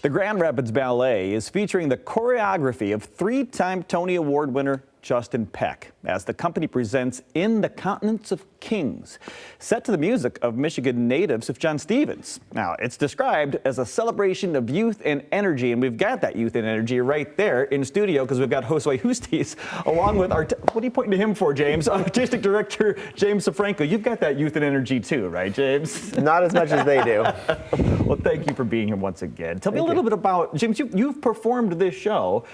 The Grand Rapids Ballet is featuring the choreography of three-time Tony Award winner Justin Peck as the company presents In the Countenance of Kings, set to the music of Michigan native Sufjan Stevens. Now, it's described as a celebration of youth and energy, and we've got that youth and energy right there in studio because we've got Josue Justis along with our, what are you pointing to him for, James? Artistic director James Safranco. You've got that youth and energy too, right, James? Not as much as they do. Well, thank you for being here once again. Tell me a little bit about, James, you've performed this show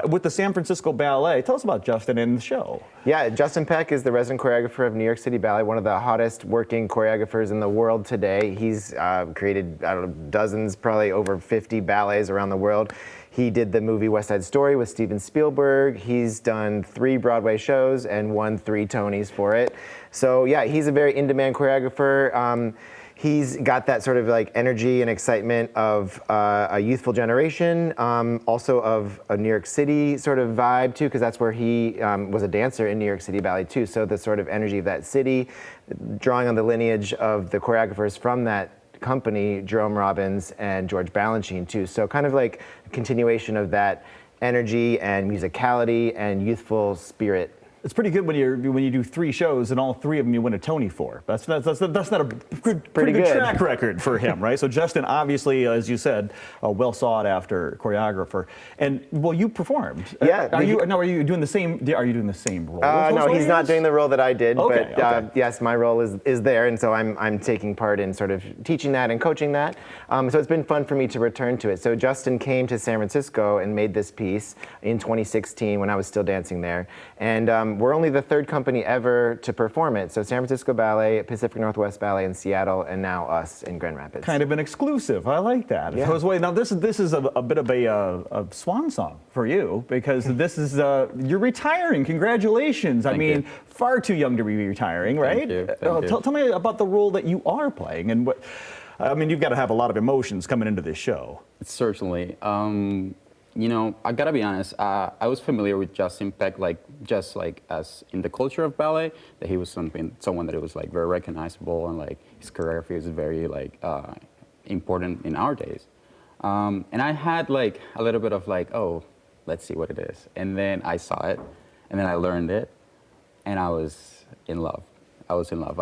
with the San Francisco Ballet. Tell us about Justin and the show. Yeah, Justin Peck is the resident choreographer of New York City Ballet, one of the hottest working choreographers in the world today. He's created, I don't know, dozens, probably over 50 ballets around the world. He did the movie West Side Story with Steven Spielberg. He's done 3 Broadway shows and won 3 Tonys for it. So yeah, he's a very in-demand choreographer. He's got that sort of like energy and excitement of a youthful generation, also of a New York City sort of vibe too, because that's where he was a dancer in New York City Ballet too. So the sort of energy of that city, drawing on the lineage of the choreographers from that company, Jerome Robbins and George Balanchine too. So kind of like a continuation of that energy and musicality and youthful spirit. It's pretty good when you do 3 shows and all 3 of them you win a Tony for. That's not a pretty good track record for him, right? So Justin, obviously, as you said, a well sought after choreographer, and well, you performed. Yeah. Are you doing the same? Are you doing the same role? No, he's not doing the role that I did. Okay, but yes, my role is there, and so I'm taking part in sort of teaching that and coaching that. So it's been fun for me to return to it. So Justin came to San Francisco and made this piece in 2016 when I was still dancing there, and we're only the 3rd company ever to perform it. So San Francisco Ballet, Pacific Northwest Ballet in Seattle, and now us in Grand Rapids. Kind of an exclusive. I like that. Yeah. Josue, now this is a bit of a swan song for you because this is you're retiring. Congratulations. I mean, far too young to be retiring, right? Thank you. Tell me about the role that you are playing and what. I mean, you've got to have a lot of emotions coming into this show. Certainly. You know, I gotta be honest, I was familiar with Justin Peck, just as in the culture of ballet, that he was someone that was like very recognizable and like his choreography is very important in our days. And I had like a little bit of like, oh, let's see what it is. And then I saw it, and then I learned it, and I was in love. I was in love.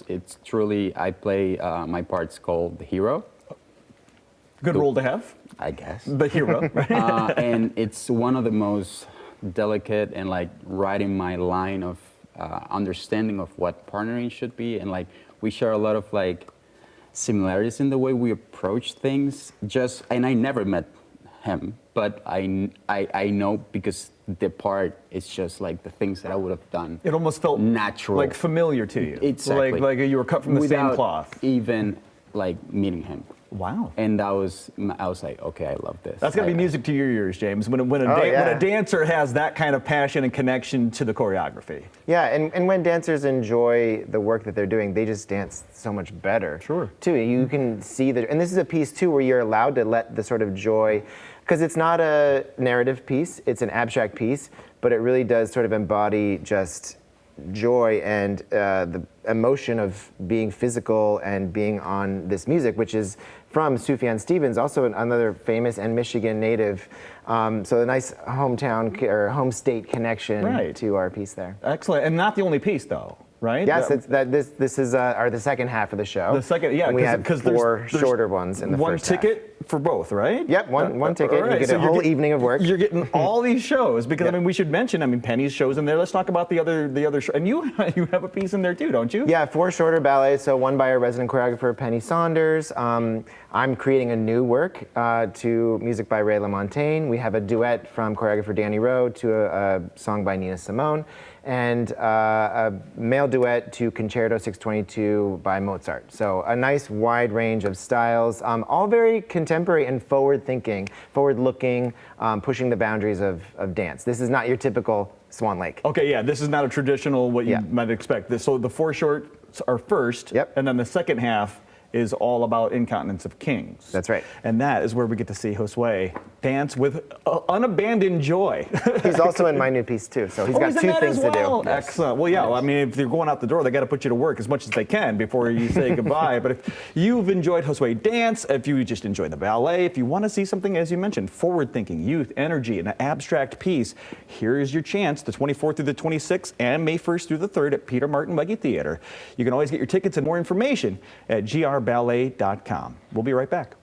It's truly, I play, my part's called the hero. Good role to have. I guess. The hero, right? And it's one of the most delicate and like right in my line of understanding of what partnering should be. And like we share a lot of like similarities in the way we approach things. And I never met him, but I know because the part is just like the things that I would have done. It almost felt natural, like familiar to you. Exactly. Like you were cut from the same cloth. Even like meeting him. Wow. And I was like, okay, I love this. That's got to be music to your ears, James, when a dancer has that kind of passion and connection to the choreography. Yeah, and when dancers enjoy the work that they're doing, they just dance so much better. Sure. Too, you can see and this is a piece too where you're allowed to let the sort of joy, because it's not a narrative piece, it's an abstract piece, but it really does sort of embody just joy and the emotion of being physical and being on this music, which is from Sufjan Stevens, also another famous and Michigan native. So a nice hometown or home state connection to our piece there. Excellent, and not the only piece though. Right? Yes, this is the second half of the show. The second, yeah. And we have 4 shorter ones in the first half. One ticket for both, right? Yep, one ticket. Right. You get a whole evening of work. You're getting all these shows because I mean, we should mention. I mean, Penny's shows in there. Let's talk about the other show. And you have a piece in there too, don't you? Yeah, 4 shorter ballets. So one by our resident choreographer Penny Saunders. I'm creating a new work to music by Ray LaMontagne. We have a duet from choreographer Danny Rowe to a song by Nina Simone, and a male duet to Concerto 622 by Mozart. So a nice wide range of styles, all very contemporary and forward-thinking, forward-looking, pushing the boundaries of dance. This is not your typical Swan Lake. Okay, yeah, this is not a traditional what you might expect. So the 4 shorts are first, and then the second half is all about in Countenance of Kings. That's right. And that is where we get to see Josue dance with unabandoned joy. He's also in my new piece too, so he's got he's in two that things as to well. do. Excellent. Well, yeah, I mean, if you're going out the door, they got to put you to work as much as they can before you say goodbye. But if you've enjoyed Josue dance, if you just enjoy the ballet, if you want to see something, as you mentioned, forward-thinking, youth, energy, and an abstract piece, here is your chance, the 24th through the 26th and May 1st through the 3rd at Peter Martin Legge Theater. You can always get your tickets and more information at grballet.com. We'll be right back.